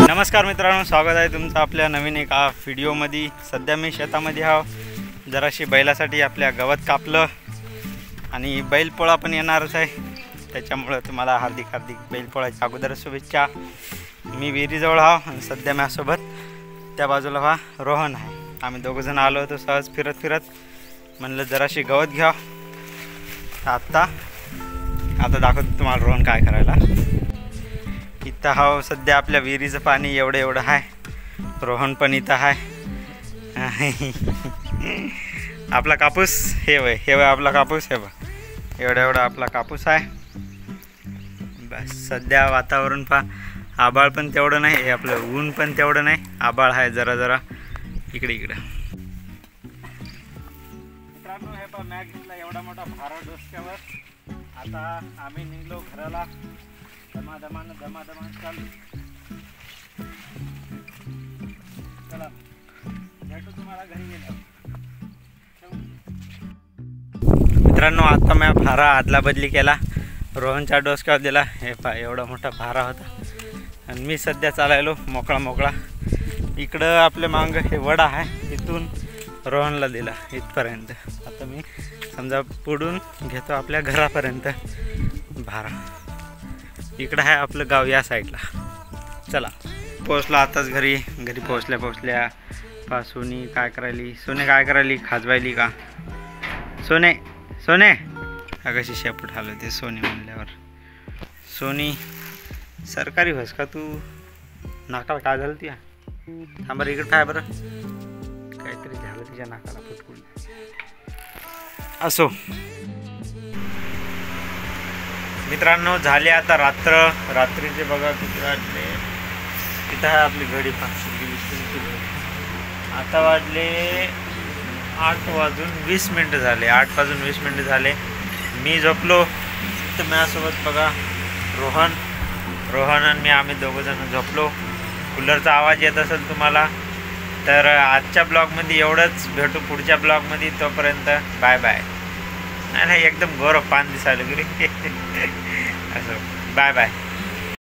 नमस्कार मित्रांनो, स्वागत आहे तुमचं आपल्या नवीन एका व्हिडिओमध्ये। सध्या मी शेतामध्ये आहो, जराशी बैलासाठी आपल्या गवत कापलं आणि बैलपोळा पण येणारच आहे, त्याच्यामुळे तुम्हाला हार्दिक बैलपोळाच्या अगोदर शुभेच्छा। मी विहिरीजवळ आहो आणि सध्या माझ्यासोबत त्या बाजूला रोहन आहे। आम्ही दोघंजण आलो होतो सहज फिरत म्हणलं जराशी गवत घ्या। आता दाखवतो तुम्हाला रोहन काय करायला। इथं हा सध्या आपल्या विहिरीचं पाणी एवढं आहे, रोहन पण इथं आहे। आपला कापूस हे वय आपला कापूस हे बघ, एवढा आपला कापूस आहे। बस सध्या वातावरण आबाळ पण तेवढं नाही, हे आपलं ऊन पण तेवढं नाही, आबाळ आहे जरा इकडे। मित्रांनो हे पहा, मॅग घेतला एवढा मोठा भारा डोसक्यावर। आता आम्ही निघलो घराला, दमादमान चालू। चला भेटू तुम्हाला घरी गेल्यावर। मित्रांनो आता मी भारा आदला बदली केला, रोहनच्या डोसक्यावर दिला। हे पहा एवढा मोठा भारा होता आणि मी सध्या चालायलो मोकळा। इकडं आपल्या मांग हे वडा आहे, इथून रोहनला दिला इथपर्यंत। आता मी समजा पुढून घेतो आपल्या घरापर्यंत भारा। इकडं आहे आपलं गाव या साईडला। चला पोचला आताच घरी पोचल्या सोनी काय करायली, खाजवायली का? सोने कशी शेपूट हलवते सोनी म्हणल्यावर। सोनी सरकारी होस का तू? नाकाला काय झालं ती? हा बरं इकडं काय, बरं काहीतरी झालं तिच्या नाकाला, फुटकुल असो। मित्रांनो झाले आता रात्रीचे बघा किती वाजले। तिथं आहे आपली घडी, आता वाजले 8:20 झाले। 8:20 झाले। मी झोपलो तर माझ्यासोबत बघा रोहन आणि मी, आम्ही दोघंजण झोपलो। कूलरचा आवाज येत असेल तुम्हाला, तर आजच्या ब्लॉगमध्ये एवढंच। भेटू पुढच्या ब्लॉगमध्ये, तोपर्यंत बाय बाय। नाही एकदम गौरव पान दिसायला गेली असं, बाय बाय।